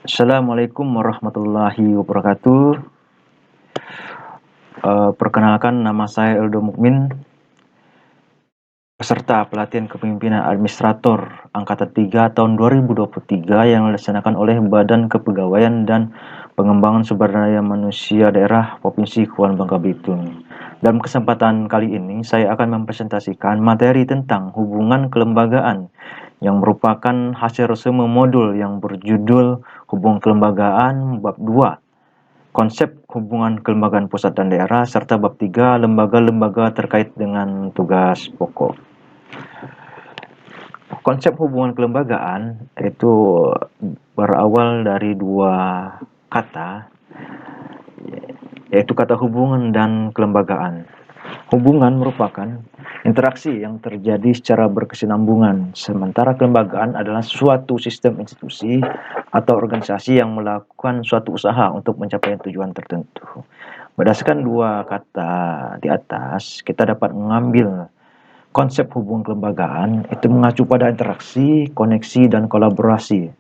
Assalamualaikum warahmatullahi wabarakatuh. Perkenalkan, nama saya Eldo Mukmin, peserta pelatihan kepemimpinan administrator Angkatan 3 tahun 2023 yang dilaksanakan oleh Badan Kepegawaian dan Pengembangan Sumber Daya Manusia Daerah Provinsi Kepulauan Bangka Belitung. Dalam kesempatan kali ini, saya akan mempresentasikan materi tentang hubungan kelembagaan yang merupakan hasil resume modul yang berjudul Hubungan Kelembagaan Bab 2, Konsep Hubungan Kelembagaan Pusat dan Daerah, serta Bab 3, Lembaga-lembaga terkait dengan tugas pokok. Konsep hubungan kelembagaan itu berawal dari dua kata, yaitu kata hubungan dan kelembagaan. Hubungan merupakan interaksi yang terjadi secara berkesinambungan, sementara kelembagaan adalah suatu sistem institusi atau organisasi yang melakukan suatu usaha untuk mencapai tujuan tertentu. Berdasarkan dua kata di atas, kita dapat mengambil konsep hubungan kelembagaan itu mengacu pada interaksi, koneksi, dan kolaborasi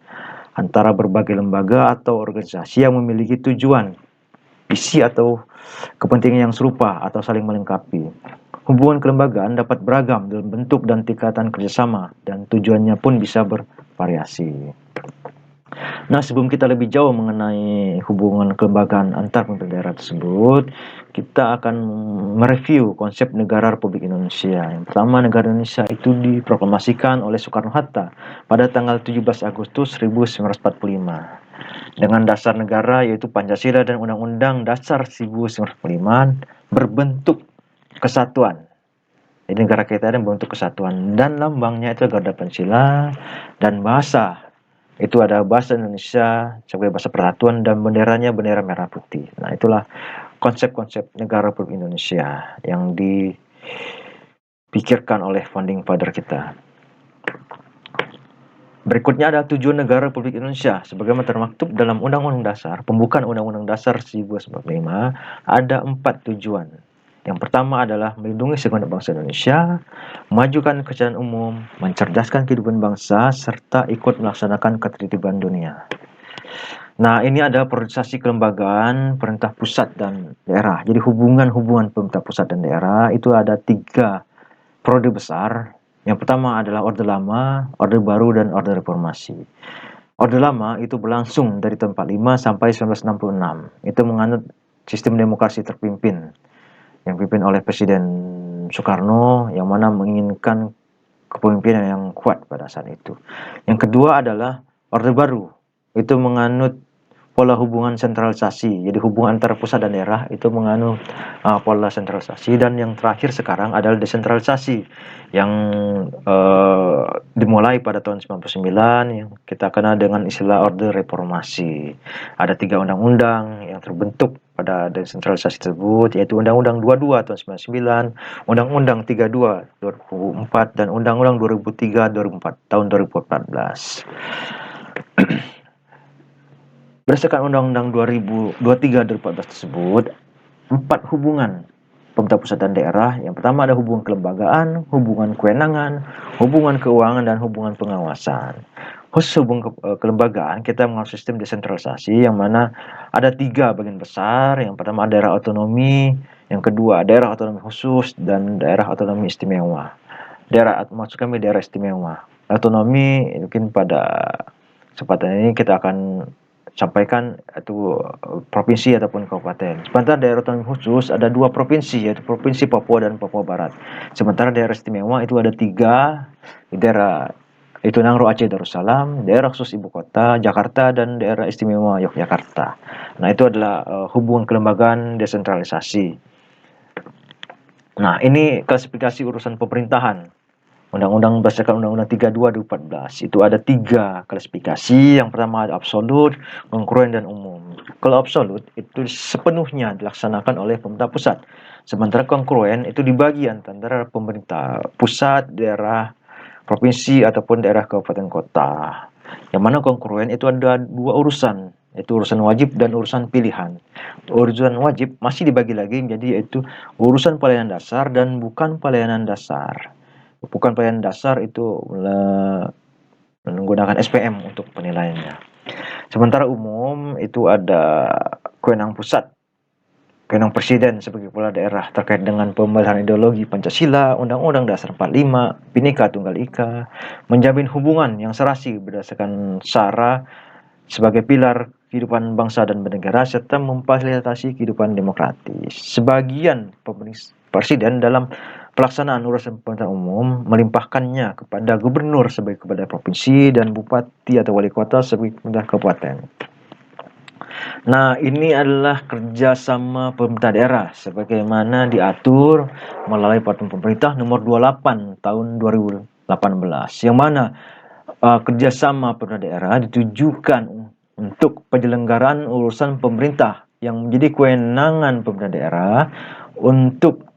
antara berbagai lembaga atau organisasi yang memiliki tujuan, visi atau kepentingan yang serupa atau saling melengkapi. Hubungan kelembagaan dapat beragam dalam bentuk dan tingkatan kerjasama, dan tujuannya pun bisa bervariasi. Nah, sebelum kita lebih jauh mengenai hubungan kelembagaan antar pemerintah daerah tersebut, kita akan mereview konsep negara Republik Indonesia. Yang pertama, negara Indonesia itu diproklamasikan oleh Soekarno-Hatta pada tanggal 17 Agustus 1945. Dengan dasar negara yaitu Pancasila dan Undang-Undang Dasar 1945 berbentuk kesatuan. Jadi negara kita ada bentuk kesatuan, dan lambangnya itu Garda Pancasila, dan bahasa itu ada bahasa Indonesia sebagai bahasa persatuan, dan benderanya bendera merah putih. Nah, itulah konsep-konsep negara Republik Indonesia yang dipikirkan oleh founding father kita. Berikutnya adalah tujuan negara Republik Indonesia. Sebagaimana termaktub dalam Undang-Undang Dasar, pembukaan Undang-Undang Dasar 1945, ada 4 tujuan. Yang pertama adalah melindungi segenap bangsa Indonesia, memajukan kesejahteraan umum, mencerdaskan kehidupan bangsa, serta ikut melaksanakan ketertiban dunia. Nah, ini ada priorisasi kelembagaan pemerintah pusat dan daerah. Jadi hubungan-hubungan pemerintah pusat dan daerah itu ada 3 periode besar. Yang pertama adalah Orde Lama, Orde Baru, dan Orde Reformasi. Orde Lama itu berlangsung dari tahun 45 sampai 1966. Itu menganut sistem demokrasi terpimpin yang dipimpin oleh Presiden Soekarno, yang mana menginginkan kepemimpinan yang kuat pada saat itu. Yang kedua adalah Orde Baru. Itu menganut pola hubungan sentralisasi. Jadi hubungan antara pusat dan daerah itu menganut pola sentralisasi. Dan yang terakhir sekarang adalah desentralisasi yang dimulai pada tahun 99 yang kita kenal dengan istilah Orde Reformasi. Ada 3 undang-undang yang terbentuk pada desentralisasi tersebut, yaitu Undang-Undang 22 tahun 99, Undang-Undang 32 2004, dan Undang-Undang 2003 tahun 2014. Berdasarkan Undang-Undang 2023-2014 tersebut, 4 hubungan pemerintah pusat dan daerah. Yang pertama ada hubungan kelembagaan, hubungan kewenangan, hubungan keuangan, dan hubungan pengawasan. Khusus hubungan kelembagaan, kita mengenal sistem desentralisasi yang mana ada 3 bagian besar. Yang pertama daerah otonomi, yang kedua daerah otonomi khusus, dan daerah otonomi istimewa. Maksud kami daerah istimewa. Otonomi mungkin pada kesempatan ini kita akan sampaikan itu provinsi ataupun kabupaten. Sementara daerah otonomi khusus ada 2 provinsi, yaitu Provinsi Papua dan Papua Barat. Sementara daerah istimewa itu ada 3, daerah itu Nangro Aceh Darussalam, daerah khusus ibu kota Jakarta, dan daerah istimewa Yogyakarta. Nah, itu adalah hubungan kelembagaan desentralisasi. Nah, ini klasifikasi urusan pemerintahan. Undang-undang berdasarkan Undang-Undang 32 2014 itu ada 3 klasifikasi. Yang pertama ada absolut, kongruen, dan umum. Kalau absolut itu sepenuhnya dilaksanakan oleh pemerintah pusat, sementara kongruen itu dibagi antara pemerintah pusat, daerah, provinsi, ataupun daerah kabupaten kota. Yang mana kongruen itu ada 2 urusan, yaitu urusan wajib dan urusan pilihan. Urusan wajib masih dibagi lagi menjadi yaitu urusan pelayanan dasar dan bukan pelayanan dasar. Bukan pelayanan dasar itu menggunakan SPM untuk penilaiannya. Sementara umum itu ada kewenangan pusat, kewenangan presiden sebagai kepala daerah terkait dengan pembelajaran ideologi Pancasila, Undang-Undang Dasar 45, Bhinneka Tunggal Ika, menjamin hubungan yang serasi berdasarkan SARA sebagai pilar kehidupan bangsa dan bernegara serta memfasilitasi kehidupan demokratis. Sebagian presiden dalam pelaksanaan urusan pemerintahan umum melimpahkannya kepada gubernur sebagai kepala provinsi dan bupati atau wali kota sebagai kepala kabupaten. Nah, ini adalah kerjasama pemerintah daerah sebagaimana diatur melalui Peraturan Pemerintah Nomor 28 Tahun 2018, yang mana kerjasama pemerintah daerah ditujukan untuk penyelenggaraan urusan pemerintah yang menjadi kewenangan pemerintah daerah untuk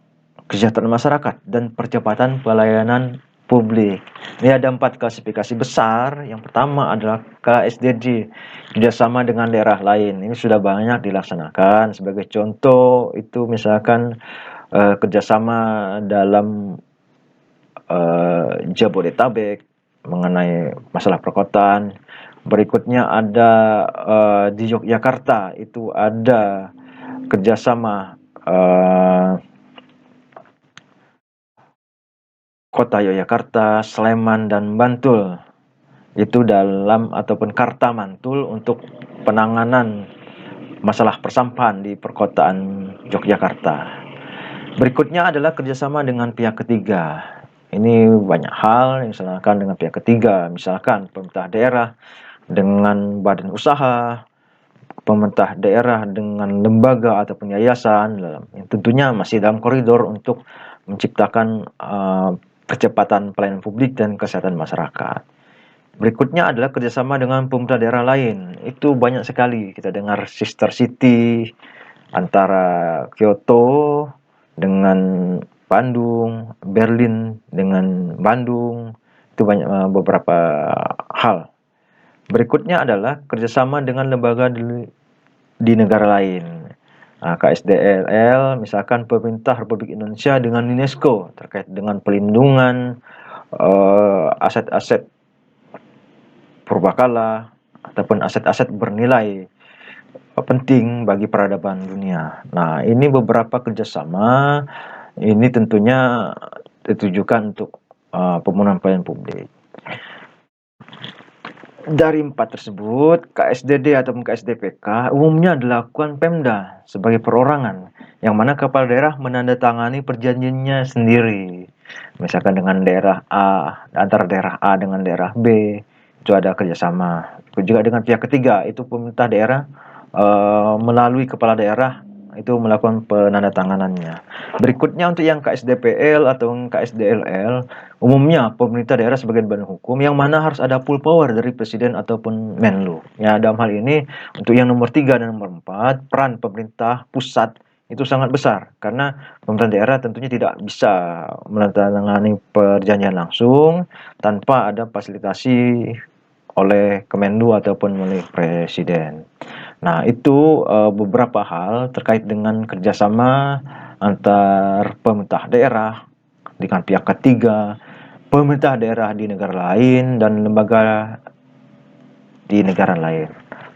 kesejahteraan masyarakat dan percepatan pelayanan publik. Ini ada 4 klasifikasi besar. Yang pertama adalah KSDD, kerjasama dengan daerah lain. Ini sudah banyak dilaksanakan. Sebagai contoh itu misalkan kerjasama dalam Jabodetabek mengenai masalah perkotaan. Berikutnya ada di Yogyakarta itu ada kerjasama Kota Yogyakarta, Sleman, dan Bantul. Itu dalam ataupun Karta Mantul untuk penanganan masalah persampahan di perkotaan Yogyakarta. Berikutnya adalah kerjasama dengan pihak ketiga. Ini banyak hal yang dilaksanakan dengan pihak ketiga, misalkan pemerintah daerah dengan badan usaha, pemerintah daerah dengan lembaga ataupun yayasan, yang tentunya masih dalam koridor untuk menciptakan kecepatan pelayanan publik dan kesehatan masyarakat. Berikutnya adalah kerjasama dengan pemerintah daerah lain. Itu banyak sekali kita dengar sister city antara Kyoto dengan Bandung, Berlin dengan Bandung. Itu banyak beberapa hal. Berikutnya adalah kerjasama dengan lembaga di negara lain. KSDLL, misalkan pemerintah Republik Indonesia dengan UNESCO terkait dengan pelindungan aset-aset purbakala ataupun aset-aset bernilai penting bagi peradaban dunia. Nah, ini beberapa kerjasama. Ini tentunya ditujukan untuk pemenuhan pelayanan publik. Dari 4 tersebut, KSDD ataupun KSDPK umumnya dilakukan Pemda sebagai perorangan, yang mana kepala daerah menandatangani perjanjiannya sendiri. Misalkan dengan daerah A, antara daerah A dengan daerah B, itu ada kerjasama. Juga dengan pihak ketiga, itu pemerintah daerah melalui kepala daerah itu melakukan penandatanganannya. Berikutnya untuk yang KSDPL atau KSDLL, umumnya pemerintah daerah sebagai badan hukum yang mana harus ada full power dari presiden ataupun Menlu. Ya, dalam hal ini untuk yang nomor 3 dan nomor 4, peran pemerintah pusat itu sangat besar karena pemerintah daerah tentunya tidak bisa menandatangani perjanjian langsung tanpa ada fasilitasi oleh Kemenlu ataupun oleh presiden. Nah, itu beberapa hal terkait dengan kerjasama antar pemerintah daerah dengan pihak ketiga, pemerintah daerah di negara lain, dan lembaga di negara lain.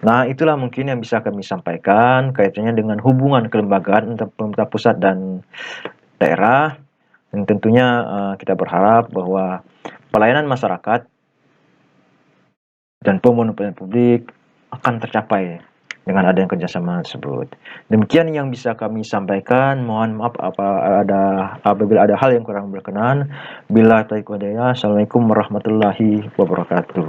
Nah, itulah mungkin yang bisa kami sampaikan kaitannya dengan hubungan kelembagaan antara pemerintah pusat dan daerah. Dan tentunya kita berharap bahwa pelayanan masyarakat dan pemenuhan pelayanan publik akan tercapai dengan adanya kerjasama tersebut. Demikian yang bisa kami sampaikan. Mohon maaf apabila ada hal yang kurang berkenan. Bila taufiq wal hidayah. Assalamualaikum warahmatullahi wabarakatuh.